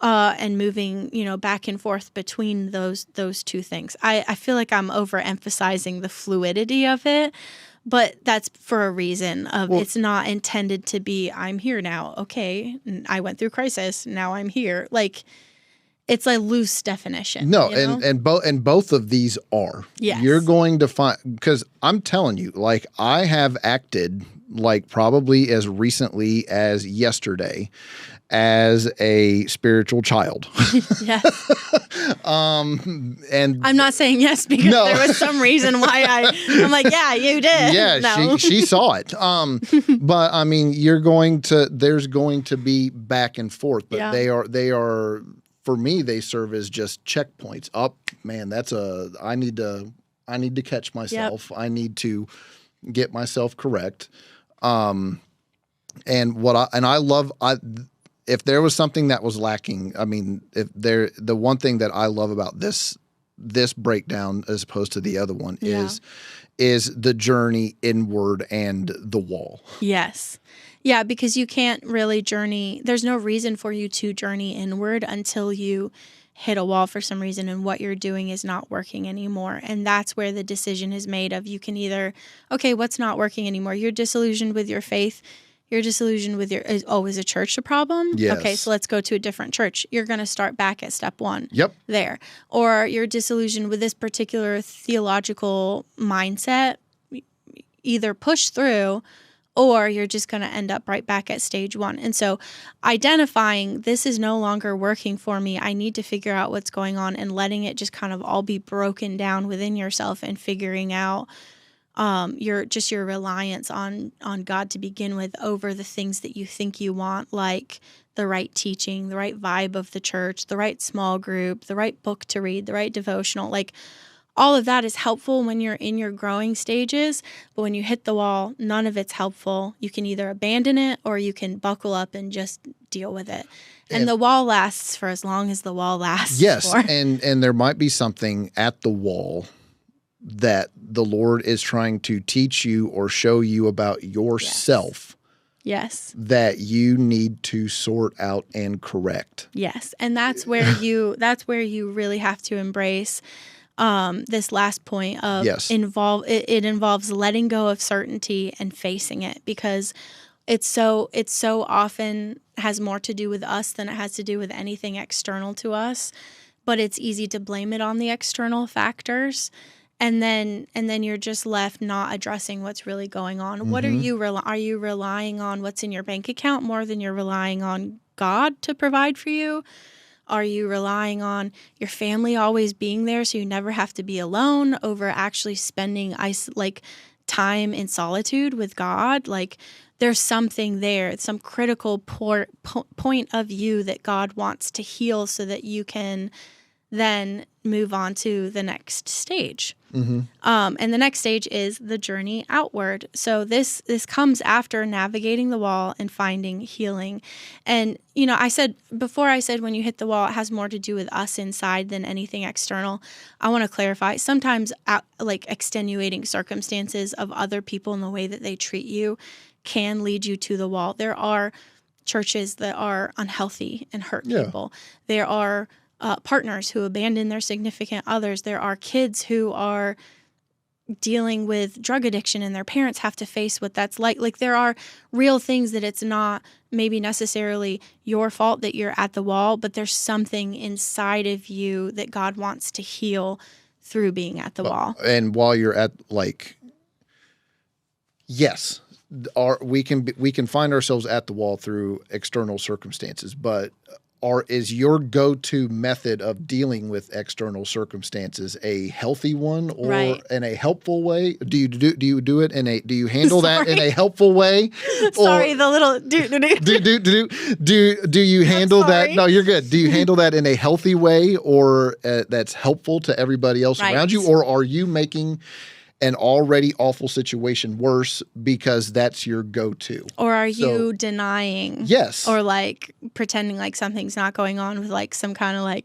Speaker 2: and moving, back and forth between those two things. I feel like I'm overemphasizing the fluidity of it. But that's for a reason of it's not intended to be, I'm here now. Okay. I went through crisis. Now I'm here. Like, it's a loose definition.
Speaker 1: No. And both of these are.
Speaker 2: Yes.
Speaker 1: You're going to find, because I'm telling you, like, I have acted like probably as recently as yesterday as a spiritual child.
Speaker 2: Yes.
Speaker 1: And
Speaker 2: I'm not saying yes because there was some reason why I'm like, yeah, you did.
Speaker 1: Yeah,
Speaker 2: no.
Speaker 1: she saw it. But I mean, there's going to be back and forth, but they are for me, they serve as just checkpoints. Man, I need to catch myself. Yep. I need to get myself correct. And I love if there was something that was lacking, I mean, the one thing that I love about this breakdown as opposed to the other one is the journey inward and the wall.
Speaker 2: Yes. Yeah, because you can't really journey. There's no reason for you to journey inward until you hit a wall for some reason and what you're doing is not working anymore. And that's where the decision is made of you can either, okay, what's not working anymore? You're disillusioned with your faith. You're disillusioned with is a church a problem?
Speaker 1: Yes.
Speaker 2: Okay, so let's go to a different church. You're going to start back at step 1.
Speaker 1: Yep.
Speaker 2: There. Or you're disillusioned with this particular theological mindset. Either push through or you're just going to end up right back at stage 1. And so identifying this is no longer working for me. I need to figure out what's going on and letting it just kind of all be broken down within yourself and figuring out your reliance on God to begin with over the things that you think you want, like the right teaching, the right vibe of the church, the right small group, the right book to read, the right devotional. Like all of that is helpful when you're in your growing stages, but when you hit the wall, none of it's helpful. You can either abandon it or you can buckle up and just deal with it. And the wall lasts for as long as the wall lasts.
Speaker 1: Yes,
Speaker 2: for.
Speaker 1: and there might be something at the wall that the Lord is trying to teach you or show you about yourself.
Speaker 2: Yes.
Speaker 1: That you need to sort out and correct.
Speaker 2: Yes. And that's where you really have to embrace this last point of it involves letting go of certainty and facing it, because it so often has more to do with us than it has to do with anything external to us. But it's easy to blame it on the external factors. And then you're just left not addressing what's really going on. Mm-hmm. What are you relying on what's in your bank account more than you're relying on God to provide for you? Are you relying on your family always being there so you never have to be alone over actually spending time in solitude with God? Like there's something there, some critical point of you that God wants to heal so that you can then move on to the next stage. And the next stage is the journey outward. So this comes after navigating the wall and finding healing. And, I said when you hit the wall, it has more to do with us inside than anything external. I want to clarify. Sometimes extenuating circumstances of other people and the way that they treat you can lead you to the wall. There are churches that are unhealthy and hurt people. There are partners who abandon their significant others. There are kids who are dealing with drug addiction and their parents have to face what that's like. Like, there are real things that it's not maybe necessarily your fault that you're at the wall, but there's something inside of you that God wants to heal through being at the wall.
Speaker 1: And while you're at, yes, we can find ourselves at the wall through external circumstances, but is your go-to method of dealing with external circumstances a healthy one or in a helpful way? Do you do it do you handle that in a helpful way?
Speaker 2: Sorry, the little
Speaker 1: do you handle that? No, you're good. Do you handle that in a healthy way or that's helpful to everybody else around you, or are you making an already awful situation worse because that's your go-to?
Speaker 2: Or are you denying?
Speaker 1: Yes.
Speaker 2: Or pretending like something's not going on with some kind of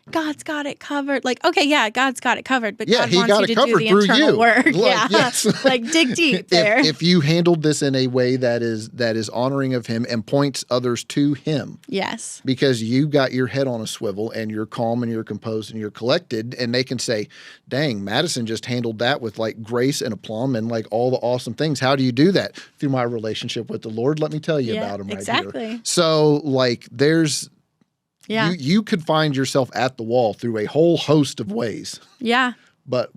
Speaker 2: God's got it covered. Okay, yeah, God's got it covered, but God wants you to do the internal work.
Speaker 1: Yes.
Speaker 2: Dig deep there.
Speaker 1: If you handled this in a way that is honoring of Him and points others to Him.
Speaker 2: Yes.
Speaker 1: Because you got your head on a swivel and you're calm and you're composed and you're collected, and they can say, dang, Madison just handled that with grace and aplomb and all the awesome things. How do you do that? Through my relationship with the Lord. Let me tell you about Him
Speaker 2: exactly.
Speaker 1: right here. So there's...
Speaker 2: Yeah.
Speaker 1: You could find yourself at the wall through a whole host of ways.
Speaker 2: Yeah.
Speaker 1: But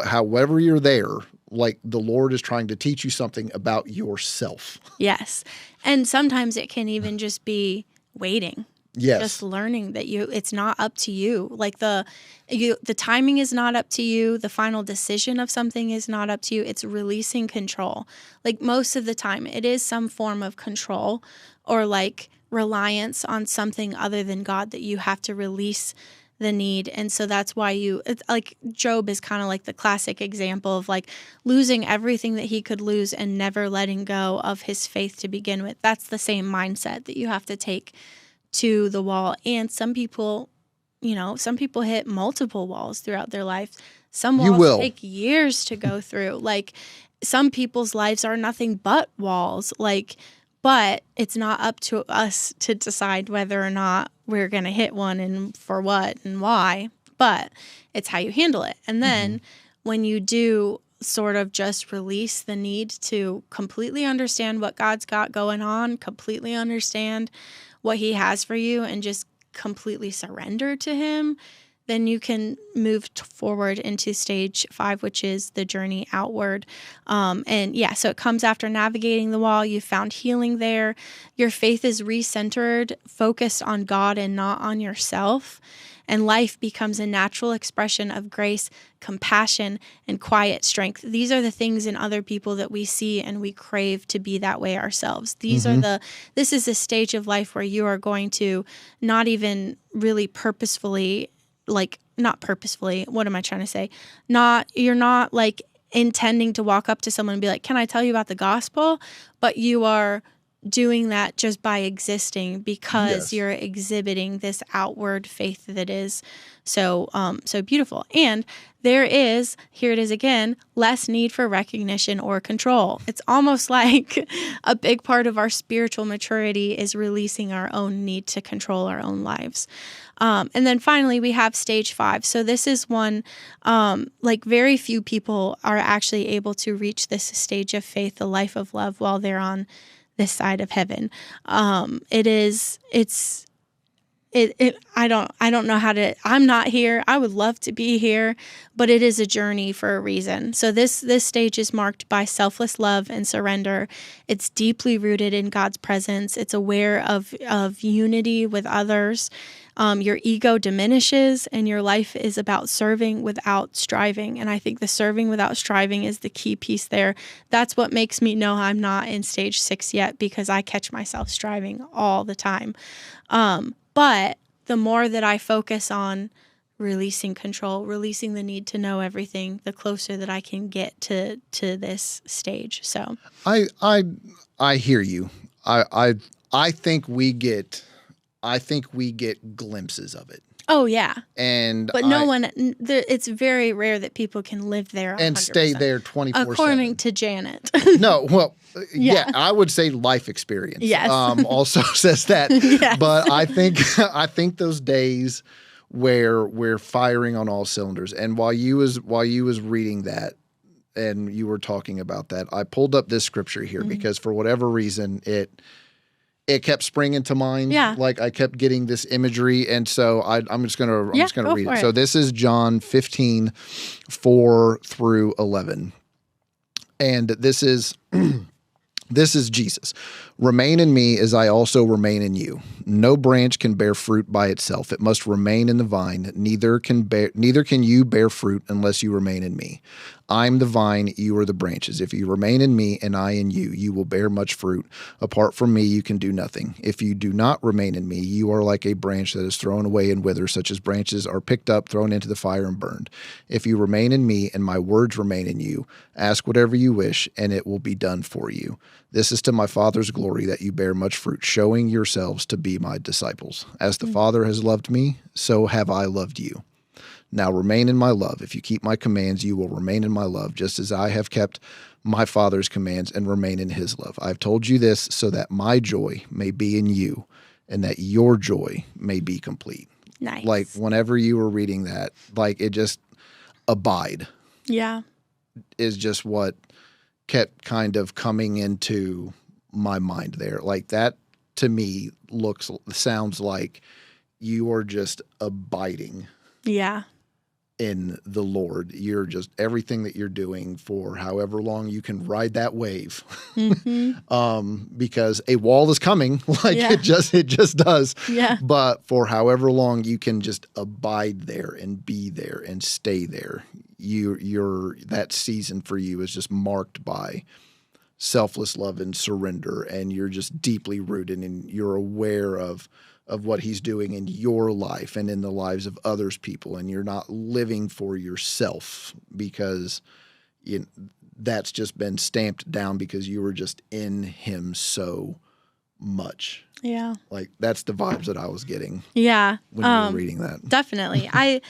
Speaker 1: however you're there, the Lord is trying to teach you something about yourself.
Speaker 2: Yes. And sometimes it can even just be waiting.
Speaker 1: Yes.
Speaker 2: Just learning that it's not up to you. The timing is not up to you. The final decision of something is not up to you. It's releasing control. Most of the time, it is some form of control or reliance on something other than God that you have to release the need. And so that's why Job is kind of the classic example of losing everything that he could lose and never letting go of his faith to begin with. That's the same mindset that you have to take to the wall. And some people hit multiple walls throughout their life. Some walls take years to go through. Some people's lives are nothing but walls. But it's not up to us to decide whether or not we're going to hit one and for what and why. But it's how you handle it. And then when you do sort of just release the need to completely understand what God's got going on, completely understand what He has for you, and just completely surrender to Him, then you can move forward into stage 5, which is the journey outward. So it comes after navigating the wall. You found healing there. Your faith is recentered, focused on God and not on yourself. And life becomes a natural expression of grace, compassion, and quiet strength. These are the things in other people that we see and we crave to be that way ourselves. This is a stage of life where you are going to not even really purposefully, not purposefully, what am I trying to say? You're not intending to walk up to someone and be like, can I tell you about the gospel? But you are doing that just by existing because you're exhibiting this outward faith that is so beautiful. And there is, here it is again, less need for recognition or control. It's almost like a big part of our spiritual maturity is releasing our own need to control our own lives. And then finally, we have stage 5. So this is one, very few people are actually able to reach this stage of faith, the life of love, while they're on this side of heaven. I don't know how to, I'm not here. I would love to be here, but it is a journey for a reason. So this stage is marked by selfless love and surrender. It's deeply rooted in God's presence. It's aware of unity with others. Your ego diminishes and your life is about serving without striving. And I think the serving without striving is the key piece there. That's what makes me know I'm not in stage 6 yet, because I catch myself striving all the time. But the more that I focus on releasing control, releasing the need to know everything, the closer that I can get to this stage. So
Speaker 1: I hear you. I think we get glimpses of it.
Speaker 2: Oh yeah,
Speaker 1: But
Speaker 2: no one. It's very rare that people can live there 100%.
Speaker 1: And stay there 24/7.
Speaker 2: According to Janet.
Speaker 1: No, well, yeah, I would say life experience.
Speaker 2: Yes.
Speaker 1: Also says that.
Speaker 2: Yes.
Speaker 1: But I think those days where we're firing on all cylinders, and while you was reading that and you were talking about that, I pulled up this scripture here because for whatever reason it kept springing to mind.
Speaker 2: Yeah.
Speaker 1: Like I kept getting this imagery. And so I'm just going to read it. So this is John 15:4-11. And this is Jesus. Remain in me as I also remain in you. No branch can bear fruit by itself. It must remain in the vine. Neither can you bear fruit unless you remain in me. I'm the vine, you are the branches. If you remain in me and I in you, you will bear much fruit. Apart from me, you can do nothing. If you do not remain in me, you are like a branch that is thrown away and withers, such as branches are picked up, thrown into the fire, and burned. If you remain in me and my words remain in you, ask whatever you wish, and it will be done for you. This is to my Father's glory that you bear much fruit, showing yourselves to be my disciples. As the Father has loved me, so have I loved you. Now remain in my love. If you keep my commands, you will remain in my love, just as I have kept my Father's commands and remain in his love. I have told you this so that my joy may be in you and that your joy may be complete.
Speaker 2: Nice.
Speaker 1: Like whenever you were reading that, like it just abide.
Speaker 2: Yeah.
Speaker 1: Is just what kept kind of coming into my mind there. Like that to me sounds like you are just abiding.
Speaker 2: Yeah.
Speaker 1: In the Lord. You're just everything that you're doing for however long you can ride that wave. Because a wall is coming, like it just does.
Speaker 2: Yeah.
Speaker 1: But for however long you can just abide there and be there and stay there. You're that season for you is just marked by selfless love and surrender, and you're just deeply rooted and you're aware of what he's doing in your life and in the lives of others people, and you're not living for yourself because that's just been stamped down because you were just in him so much.
Speaker 2: Yeah.
Speaker 1: Like that's the vibes that I was getting.
Speaker 2: Yeah.
Speaker 1: When you were reading that.
Speaker 2: Definitely. I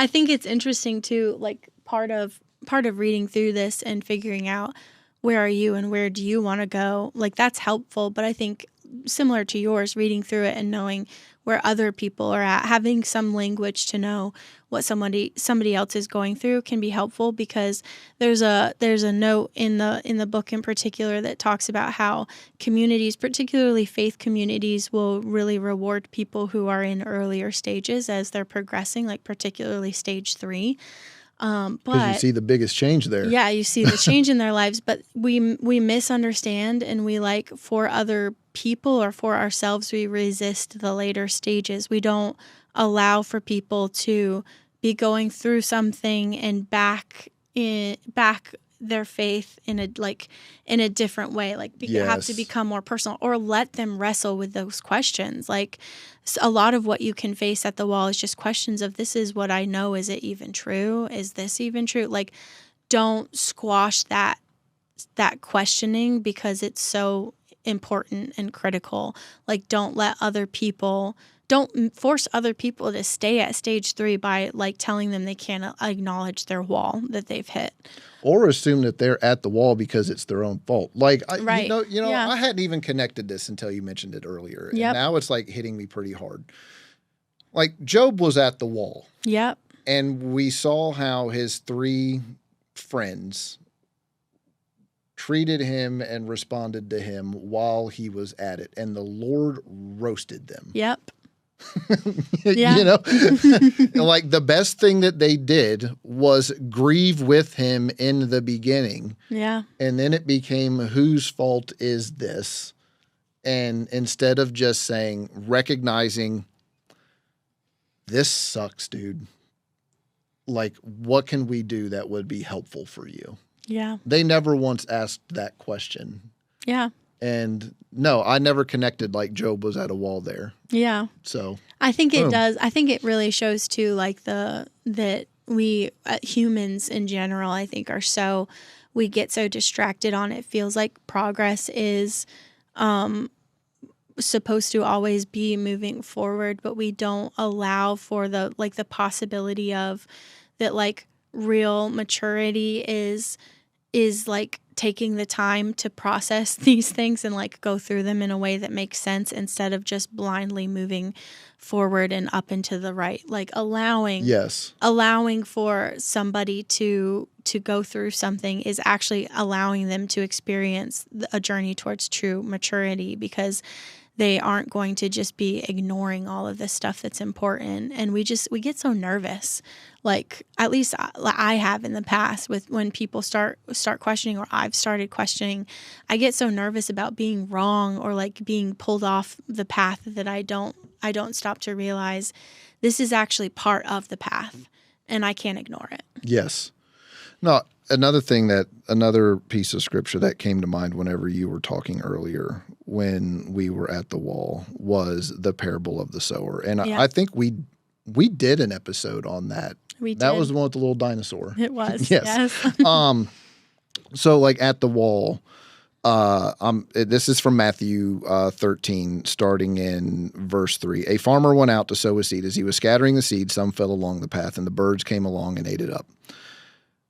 Speaker 2: think it's interesting too, like part of reading through this and figuring out where are you and where do you want to go? Like that's helpful, but I think similar to yours, reading through it and knowing where other people are at, having some language to know what somebody else is going through can be helpful, because there's a note in the book in particular that talks about how communities, particularly faith communities, will really reward people who are in earlier stages as they're progressing, like particularly stage 3.
Speaker 1: Because you see the biggest change there.
Speaker 2: Yeah, you see the change in their lives, but we misunderstand, and we like for other people or for ourselves, we resist the later stages. We don't allow for people to be going through something and back their faith in a different way. Like you have to become more personal, or let them wrestle with those questions. Like a lot of what you can face at the wall is just questions of, this is what I know. Is it even true? Is this even true? Like, don't squash that questioning because it's so important and critical. Like, don't force other people to stay at stage 3 by like telling them they can't acknowledge their wall that they've hit.
Speaker 1: Or assume that they're at the wall because it's their own fault. Like,
Speaker 2: right.
Speaker 1: I hadn't even connected this until you mentioned it earlier. And now it's like hitting me pretty hard. Like Job was at the wall.
Speaker 2: Yep.
Speaker 1: And we saw how his 3 friends treated him and responded to him while he was at it. And the Lord roasted them.
Speaker 2: Yep.
Speaker 1: Like the best thing that they did was grieve with him in the beginning.
Speaker 2: Yeah.
Speaker 1: And then it became, whose fault is this? And instead of just recognizing, this sucks, dude. Like, what can we do that would be helpful for you?
Speaker 2: Yeah.
Speaker 1: They never once asked that question.
Speaker 2: Yeah.
Speaker 1: And no, I never connected like Job was at a wall there.
Speaker 2: Yeah.
Speaker 1: So
Speaker 2: I think it
Speaker 1: boom.
Speaker 2: does. I think it really shows too, like that we humans in general, I think, we get so distracted on it. Feels like progress is supposed to always be moving forward, but we don't allow for the possibility of that, like real maturity is like taking the time to process these things and like go through them in a way that makes sense instead of just blindly moving forward and up and to the right, like allowing for somebody to go through something is actually allowing them to experience a journey towards true maturity, because they aren't going to just be ignoring all of this stuff that's important. And we get so nervous. Like, at least I have in the past, with when people start questioning, or I've started questioning, I get so nervous about being wrong or like being pulled off the path that I don't stop to realize this is actually part of the path and I can't ignore it.
Speaker 1: Yes. No, another piece of scripture that came to mind whenever you were talking earlier when we were at the wall was the parable of the sower. And yeah. I think we did an episode on that.
Speaker 2: We did.
Speaker 1: That was the one with the little dinosaur.
Speaker 2: It was.
Speaker 1: Yes. So like at the wall, this is from Matthew 13, starting in verse 3. A farmer went out to sow his seed. As he was scattering the seed, some fell along the path, and the birds came along and ate it up.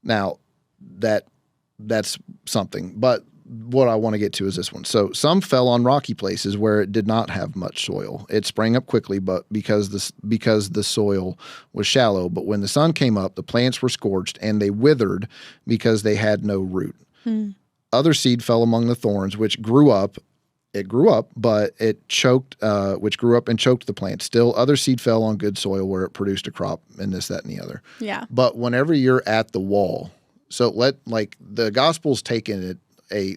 Speaker 1: Now, that's something. But what I want to get to is this one. So some fell on rocky places where it did not have much soil. It sprang up quickly, but because the soil was shallow. But when the sun came up, the plants were scorched, and they withered because they had no root. Other seed fell among the thorns, which grew up. It grew up, but it choked, which grew up and choked the plant. Still, other seed fell on good soil where it produced a crop, and this, that, and the other.
Speaker 2: Yeah.
Speaker 1: But whenever you're at the wall, so the gospel's taken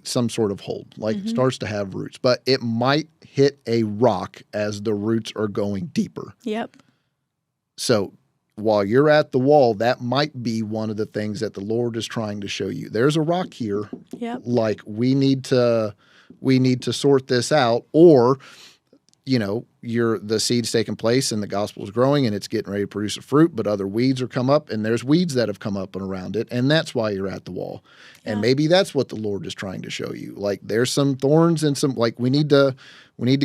Speaker 1: some sort of hold, like it starts to have roots, but it might hit a rock as the roots are going deeper.
Speaker 2: Yep. So
Speaker 1: while you're at the wall, that might be one of the things that the Lord is trying to show you. There's a rock here.
Speaker 2: Yep.
Speaker 1: Like we need to sort this out, or the seed's taking place and the gospel is growing and it's getting ready to produce a fruit, but other weeds are come up, and there's weeds that have come up and around it, and that's why you're at the wall. Yeah. And maybe that's what the Lord is trying to show you. Like there's some thorns and some, like we need to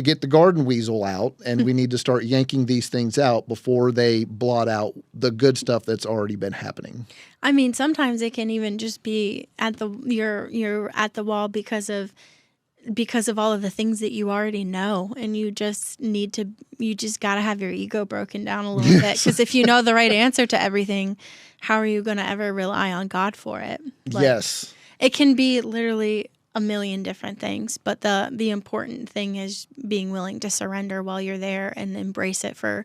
Speaker 1: get the garden weasel out, and we need to start yanking these things out before they blot out the good stuff that's already been happening.
Speaker 2: I mean, sometimes it can even just be you're at the wall because of all of the things that you already know, and you just got to have your ego broken down a little bit, because if you know the right answer to everything, how are you going to ever rely on God for it?
Speaker 1: Yes.
Speaker 2: It can be literally a million different things, but the important thing is being willing to surrender while you're there and embrace it for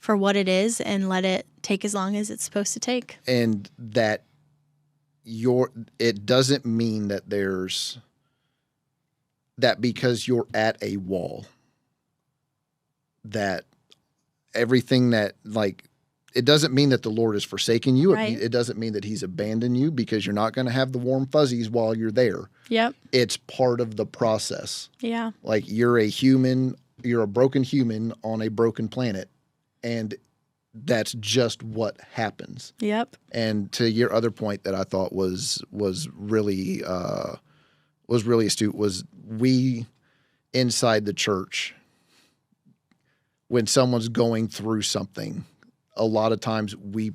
Speaker 2: what it is, and let it take as long as it's supposed to take.
Speaker 1: And that it doesn't mean that there's that because you're at a wall, that everything that, like, it doesn't mean that the Lord has forsaken you.
Speaker 2: Right.
Speaker 1: It doesn't mean that he's abandoned you, because you're not going to have the warm fuzzies while you're there.
Speaker 2: Yep.
Speaker 1: It's part of the process.
Speaker 2: Yeah.
Speaker 1: Like you're a broken human on a broken planet, and that's just what happens.
Speaker 2: Yep.
Speaker 1: And to your other point that I thought was really astute was, we inside the church, when someone's going through something, a lot of times we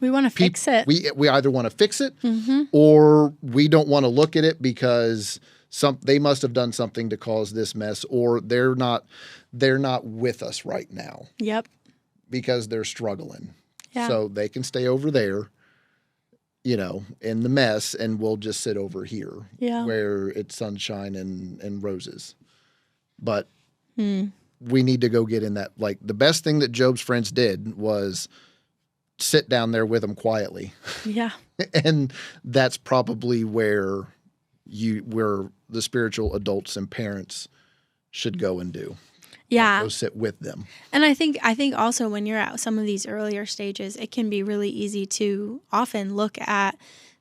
Speaker 1: want to fix it. We either want to fix it, or we don't want to look at it because they must have done something to cause this mess, or they're not with us right now.
Speaker 2: Yep.
Speaker 1: Because they're struggling.
Speaker 2: Yeah.
Speaker 1: So they can stay over there, in the mess, and we'll just sit over here, where it's sunshine and roses. But we need to go get in that. Like, the best thing that Job's friends did was sit down there with him quietly.
Speaker 2: Yeah.
Speaker 1: And that's probably where the spiritual adults and parents should go and do.
Speaker 2: Yeah.
Speaker 1: Go sit with them.
Speaker 2: And I think also when you're at some of these earlier stages, it can be really easy to often look at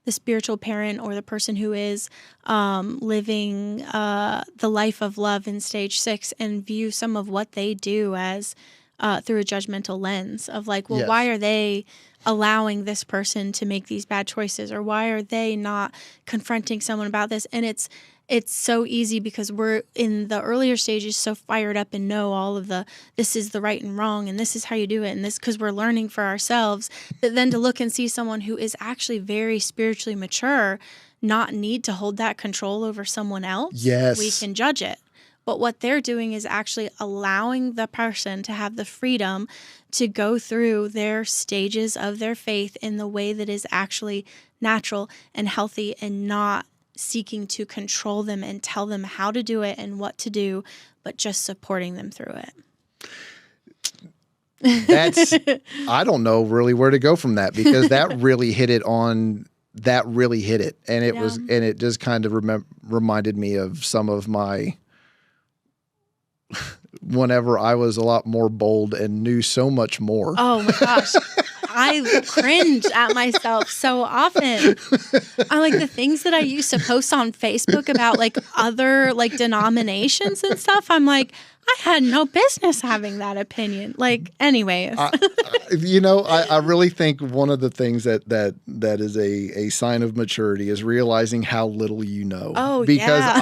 Speaker 2: the spiritual parent or the person who is living the life of love in stage 6 and view some of what they do as through a judgmental lens of like, well, why are they allowing this person to make these bad choices, or why are they not confronting someone about this? And it's so easy because we're in the earlier stages so fired up and know all of this is the right and wrong and this is how you do it and this because we're learning for ourselves, that then to look and see someone who is actually very spiritually mature not need to hold that control over someone else.
Speaker 1: Yes.
Speaker 2: We can judge it. But what they're doing is actually allowing the person to have the freedom to go through their stages of their faith in the way that is actually natural and healthy, and not seeking to control them and tell them how to do it and what to do, but just supporting them through it.
Speaker 1: That's, I don't know really where to go from that, because that really hit it. And it was, and it just kind of reminded me of some of my, whenever I was a lot more bold and knew so much more.
Speaker 2: Oh my gosh. I cringe at myself so often. I like the things that I used to post on Facebook about like other like denominations and stuff. I'm like, I had no business having that opinion. Like, anyways.
Speaker 1: I really think one of the things that is a sign of maturity is realizing how little you know.
Speaker 2: Oh,
Speaker 1: because
Speaker 2: yeah.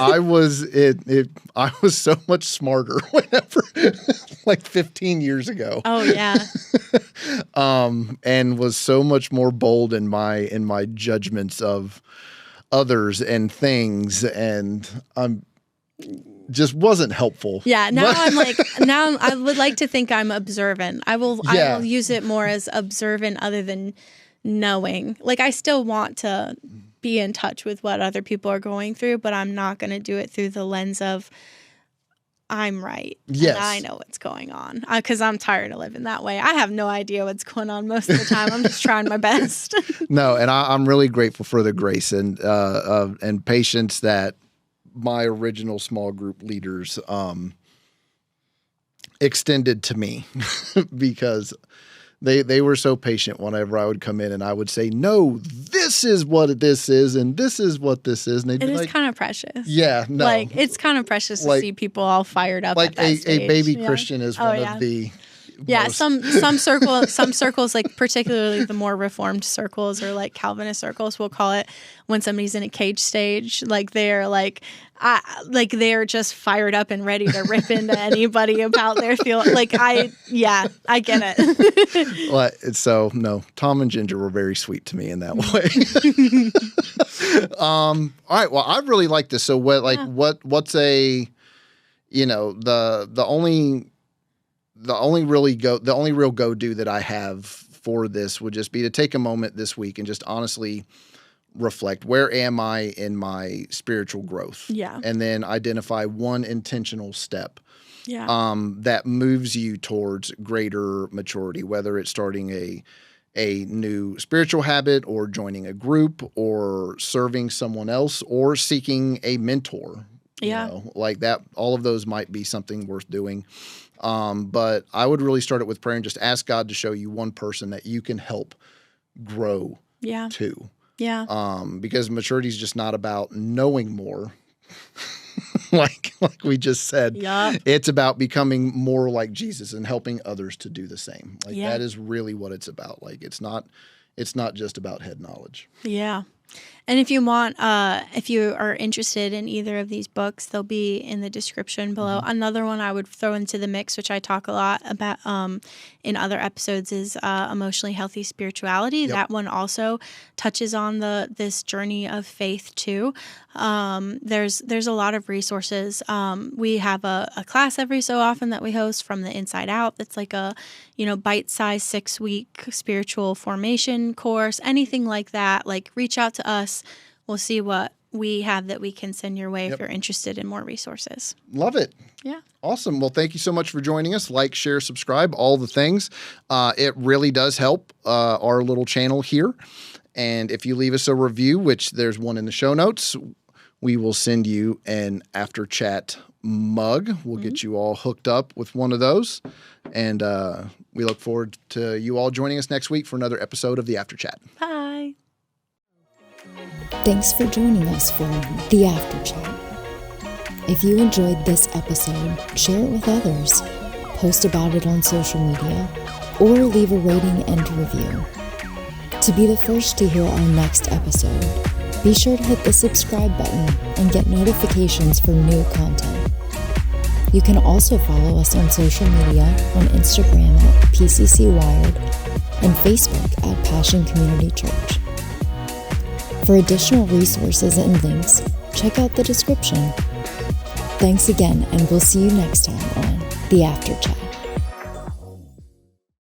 Speaker 1: I was so much smarter whenever, like 15 years ago.
Speaker 2: Oh yeah.
Speaker 1: And was so much more bold in my judgments of others and things, and just wasn't helpful.
Speaker 2: Yeah. Now now I would like to think I'm observant. I will use it more as observant other than knowing. Like, I still want to be in touch with what other people are going through, but I'm not going to do it through the lens of I'm right.
Speaker 1: Yes.
Speaker 2: And I know what's going on, because I'm tired of living that way. I have no idea what's going on most of the time. I'm just trying my best.
Speaker 1: No, and I'm really grateful for the grace and patience that my original small group leaders extended to me, because they were so patient whenever I would come in and I would say, no, this is what this is and this is what this is. And they'd be like,
Speaker 2: it's kind of precious.
Speaker 1: Yeah, no.
Speaker 2: Like, it's kind of precious to see people all fired up
Speaker 1: like
Speaker 2: at that stage.
Speaker 1: A baby Christian is one of the most...
Speaker 2: some circles, like particularly the more reformed circles or like Calvinist circles, we'll call it, when somebody's in a cage stage, like they're they're just fired up and ready to rip into anybody about their feelings. Like, I get it.
Speaker 1: Well, so no, Tom and Ginger were very sweet to me in that way. All right. Well, I really like this. So what's a, the only real go-do that I have for this would just be to take a moment this week and just honestly reflect, where am I in my spiritual growth?
Speaker 2: Yeah.
Speaker 1: And then identify one intentional step that moves you towards greater maturity, whether it's starting a new spiritual habit or joining a group or serving someone else or seeking a mentor. Like that, all of those might be something worth doing. But I would really start it with prayer and just ask God to show you one person that you can help grow to. Yeah. Because maturity is just not about knowing more, like we just said. Yeah. It's about becoming more like Jesus and helping others to do the same. Like that is really what it's about. Like it's not just about head knowledge. Yeah.
Speaker 2: And if you want, if you are interested in either of these books, they'll be in the description below. Mm-hmm. Another one I would throw into the mix, which I talk a lot about in other episodes, is Emotionally Healthy Spirituality. Yep. That one also touches on this journey of faith too. There's a lot of resources. We have a class every so often that we host, From the Inside Out. That's like a bite-sized 6-week spiritual formation course. Anything like that, like reach out to us. We'll see what we have that we can send your way if you're interested in more resources.
Speaker 1: Love it. Yeah. Awesome. Well, thank you so much for joining us. Like, share, subscribe, all the things. It really does help our little channel here. And if you leave us a review, which there's one in the show notes, we will send you an After Chat mug. We'll get you all hooked up with one of those. And we look forward to you all joining us next week for another episode of the After Chat.
Speaker 2: Bye.
Speaker 3: Thanks for joining us for The After Chat. If you enjoyed this episode, share it with others, post about it on social media, or leave a rating and review. To be the first to hear our next episode, be sure to hit the subscribe button and get notifications for new content. You can also follow us on social media on Instagram at PCC Wired and Facebook at Passion Community Church. For additional resources and links, check out the description. Thanks again, and we'll see you next time on The After Chat.